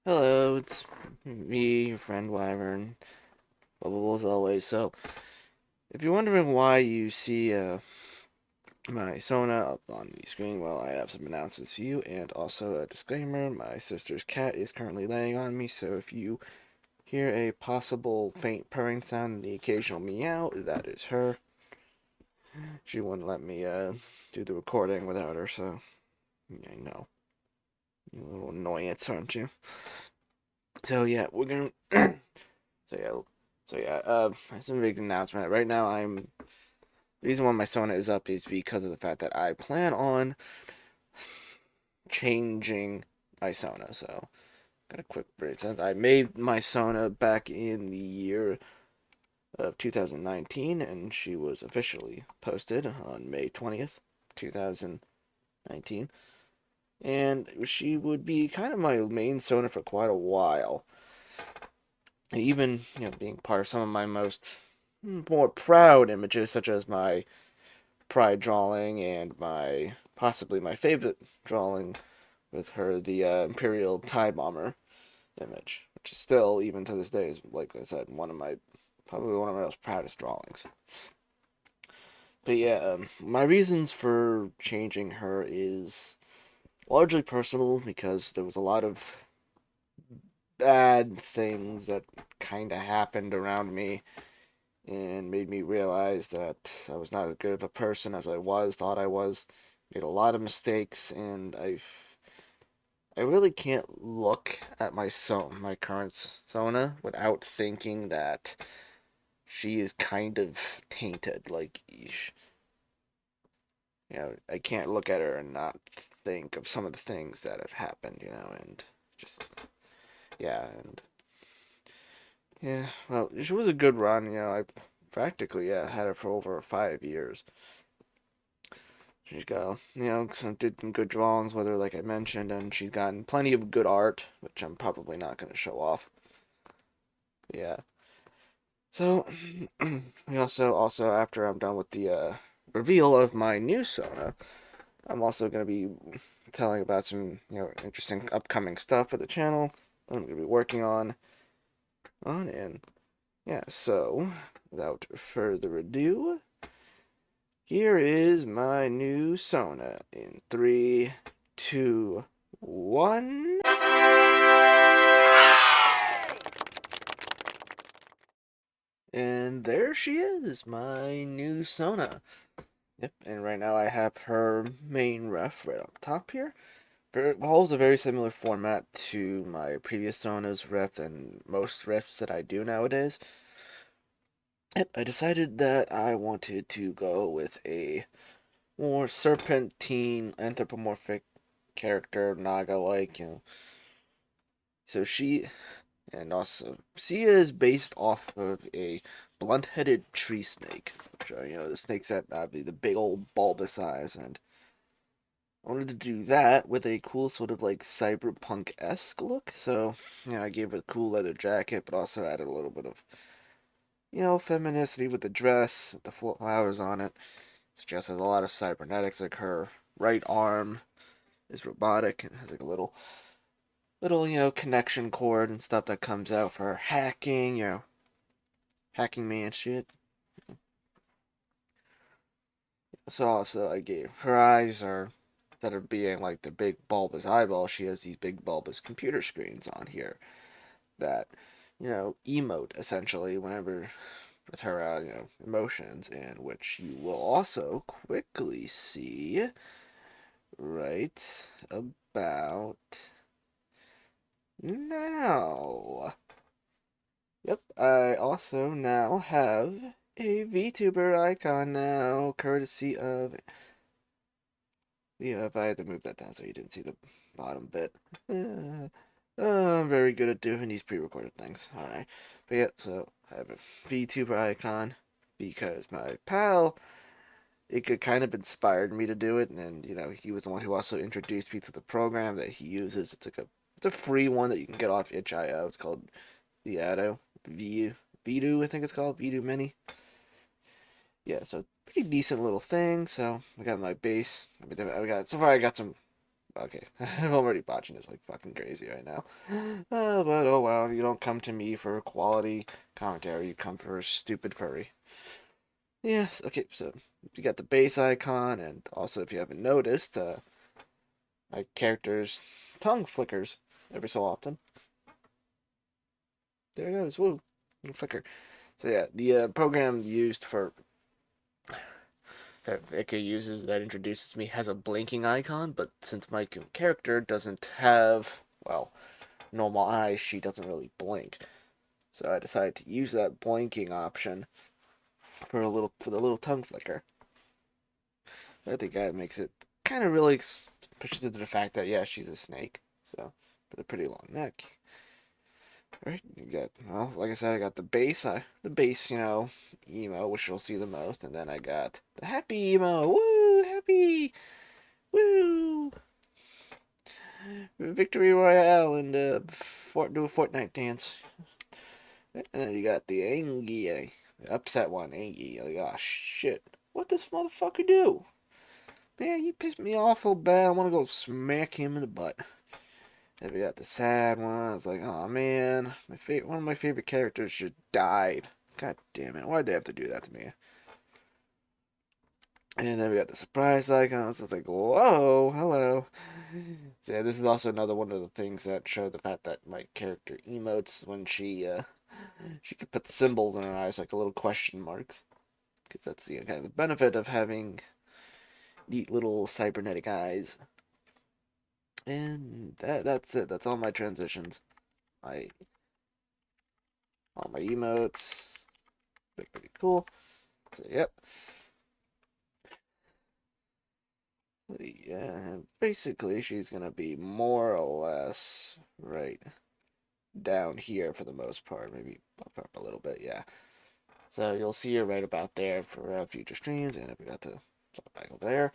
Hello, it's me, your friend Wyvern, blah blah blah as always. So, if you're wondering why you see my Sona up on the screen, well, I have some announcements for you, and also a disclaimer: my sister's cat is currently laying on me, so if you hear a possible faint purring sound and the occasional meow, that is her. She wouldn't let me do the recording without her, so yeah, I know. You little annoyance, aren't you? So yeah, we're gonna So yeah, some big announcement. Right now, the reason why my Sona is up is because of the fact that I plan on changing my Sona. So, got a quick break. Since I made my Sona back in the year of 2019, and she was officially posted on May 20th, 2019. And she would be kind of my main Sona for quite a while. Even, being part of some of my most more proud images, such as my pride drawing and possibly my favorite drawing with her, the Imperial TIE Bomber image, which is still, even to this day, is, like I said, probably one of my most proudest drawings. But yeah, my reasons for changing her is largely personal because there was a lot of bad things that kind of happened around me and made me realize that I was not as good of a person as thought I was. Made a lot of mistakes, and I really can't look at my current Sona without thinking that she is kind of tainted. Like, I can't look at her and not think of some of the things that have happened, and just, yeah, and yeah, well, she was a good run, I practically, yeah, had her for over 5 years. She's got, did some good drawings with her, like I mentioned, and she's gotten plenty of good art, which I'm probably not going to show off. Yeah. So, we also after I'm done with the reveal of my new Sona, I'm also going to be telling about some, interesting upcoming stuff for the channel that I'm going to be working on, and yeah, so, without further ado, here is my new Sona in 3, 2, 1. And there she is, my new Sona. Yep, and right now I have her main ref right up top here. It follows a very similar format to my previous Sona's ref and most refs that I do nowadays. Yep, I decided that I wanted to go with a more serpentine, anthropomorphic character, Naga-like, So Sia is based off of a blunt-headed tree snake, which are, the snakes that have the big old bulbous eyes, and I wanted to do that with a cool sort of like cyberpunk-esque look. So, I gave her a cool leather jacket, but also added a little bit of, femininity with the dress, with the flowers on it. This dress has a lot of cybernetics, like her right arm is robotic and has like a little, connection cord and stuff that comes out for hacking, hacking me and shit. So also I gave her eyes are that are being like the big bulbous eyeball, she has these big bulbous computer screens on here that, emote essentially whenever with her emotions, and which you will also quickly see right about now. Yep, I also now have a VTuber icon now, courtesy of. Yeah, if I had to move that down so you didn't see the bottom bit. I'm very good at doing these pre-recorded things. Alright. But yeah, so I have a VTuber icon because my pal, it could kind of inspired me to do it, and he was the one who also introduced me to the program that he uses. It's a free one that you can get off itch.io. It's called Viado. Vidu, I think it's called. Vidu Mini. Yeah, so pretty decent little thing. So I got my base. I got so far. I got some Okay, I'm already botching this like fucking crazy right now. But oh well, you don't come to me for quality commentary. You come for stupid furry. Yes. Okay. So you got the base icon, and also if you haven't noticed, my character's tongue flickers every so often. There it goes. Woo, little flicker. So yeah, the program used for that Vika uses that introduces me has a blinking icon, but since my character doesn't have, well, normal eyes, she doesn't really blink. So I decided to use that blinking option for the little tongue flicker. I think that makes it kind of really pushes it to the fact that yeah, she's a snake. So with a pretty long neck. Right, you got, well, like I said, I got the base, emo, which you'll see the most, and then I got the happy emo, woo, happy, woo, victory royale, and do a Fortnite dance, and then you got the angry, the upset one, angry, like, oh shit, what this motherfucker do? Man, you pissed me off so bad, I want to go smack him in the butt. Then we got the sad one. It's like, oh man, one of my favorite characters just died. God damn it! Why'd they have to do that to me? And then we got the surprise icon. So it's like, whoa, hello. So yeah, this is also another one of the things that show the fact that my character emotes when she could put symbols in her eyes, like a little question marks, because that's the kind of the benefit of having neat little cybernetic eyes. And that's it. That's all my transitions. My all my emotes. Pretty cool. So yep. Yeah, basically she's gonna be more or less right down here for the most part. Maybe bump her up a little bit, yeah. So you'll see her right about there for future streams, and if we got to flip back over there,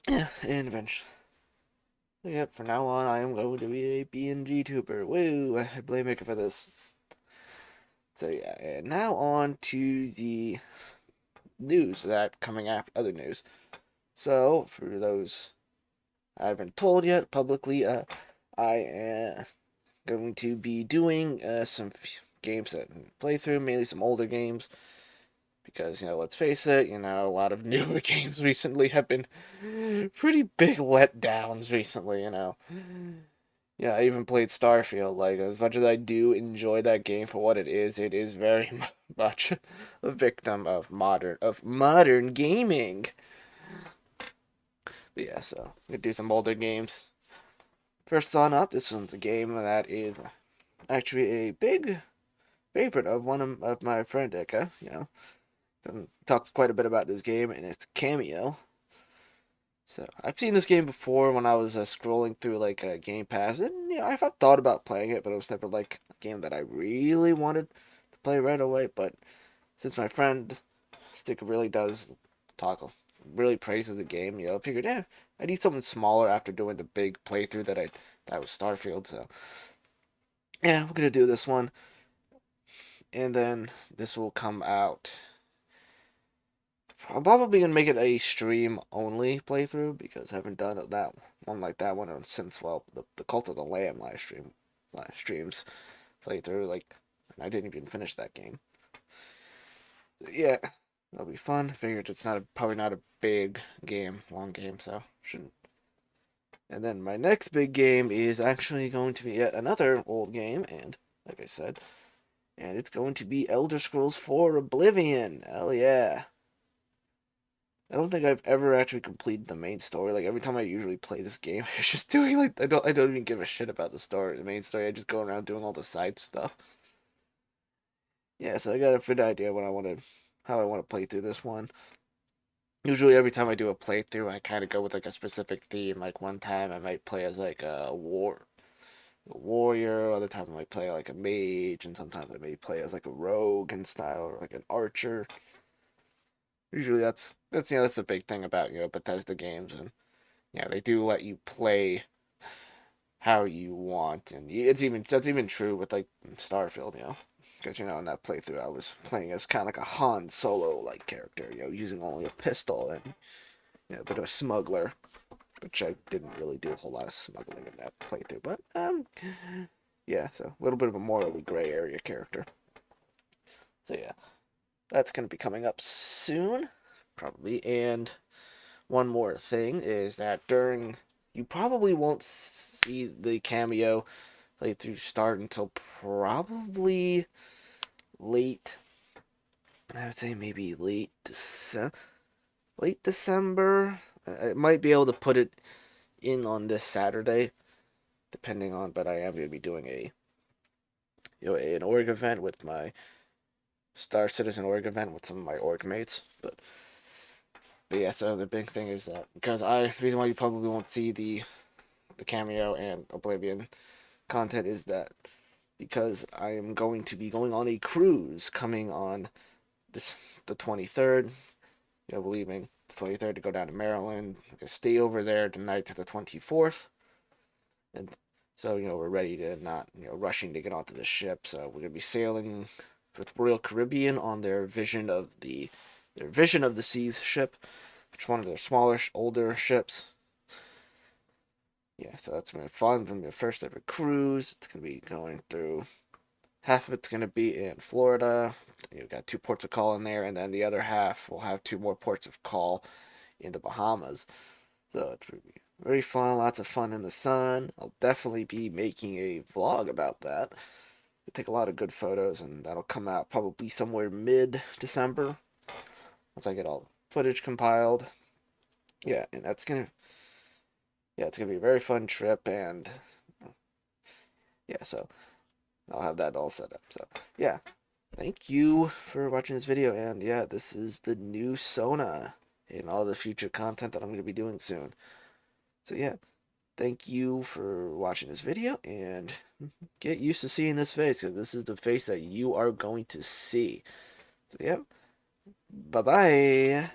yeah, and eventually. Yep, from now on I am going to be a BNG tuber. Woo! I blame Mika for this. So yeah, and now on to the news that coming after other news. So for those I haven't told yet publicly, I am going to be doing some games that I play through, mainly some older games, because let's face it, a lot of newer games recently have been pretty big letdowns recently. Yeah, I even played Starfield. Like as much as I do enjoy that game for what it is very much a victim of modern gaming. But yeah, so I'm gonna do some older games. First on up, this one's a game that is actually a big favorite of of my friend Eka. Talks quite a bit about this game, and it's Cameo. So I've seen this game before when I was scrolling through like Game Pass, and I've thought about playing it, but it was never like a game that I really wanted to play right away. But since my friend Stick really does talk, really praises the game, I figured, yeah, I need something smaller after doing the big playthrough that was Starfield. So yeah, we're gonna do this one, and then this will come out. I'm probably gonna make it a stream only playthrough because I haven't done that one like that one since the Cult of the Lamb live streams playthrough and I didn't even finish that game. So, yeah, that'll be fun. Figured it's probably not a big game, long game, so shouldn't. And then my next big game is actually going to be yet another old game, and like I said, and it's going to be Elder Scrolls 4 Oblivion. Hell yeah. I don't think I've ever actually completed the main story. Like every time I usually play this game, it's just doing like I don't even give a shit about the story, the main story. I just go around doing all the side stuff. Yeah, so I got a good idea how I want to play through this one. Usually every time I do a playthrough, I kind of go with like a specific theme. Like one time I might play as like a warrior. Other time I might play like a mage, and sometimes I may play as like a rogue and style or like an archer. Usually that's the big thing about Bethesda games, and yeah, they do let you play how you want, and that's even true with like Starfield, because in that playthrough I was playing as kind of like a Han Solo like character, using only a pistol and a bit of a smuggler. which I didn't really do a whole lot of smuggling in that playthrough. But yeah, so a little bit of a morally gray area character. So yeah, that's gonna be coming up soon, probably. And one more thing is that during you probably won't see the cameo playthrough start until probably late. I would say maybe late December. I might be able to put it in on this Saturday, depending on. But I am going to be doing an org event with my Star Citizen org event with some of my org mates. But yeah, so the big thing is that because the reason why you probably won't see the cameo and Oblivion content is that because I am going to be going on a cruise coming on the 23rd. We're leaving the 23rd to go down to Maryland. We're gonna stay over there tonight to the 24th, and so we're ready to not rushing to get onto the ship. So we're gonna be sailing with Royal Caribbean on their Vision of the Seas ship, which is one of their smaller, older ships. Yeah, so that's gonna be fun. It's gonna be the first ever cruise. It's gonna be going through. Half of it's gonna be in Florida. You've got 2 ports of call in there, and then the other half will have 2 more ports of call in the Bahamas. So it's gonna be very fun, lots of fun in the sun. I'll definitely be making a vlog about that. I take a lot of good photos, and that'll come out probably somewhere mid-December once I get all the footage compiled. Yeah, and it's gonna be a very fun trip, and yeah, so I'll have that all set up. So yeah, thank you for watching this video, and yeah, this is the new Sona and all the future content that I'm gonna be doing soon. So yeah, thank you for watching this video, and get used to seeing this face, because this is the face that you are going to see. So, yep. Bye-bye.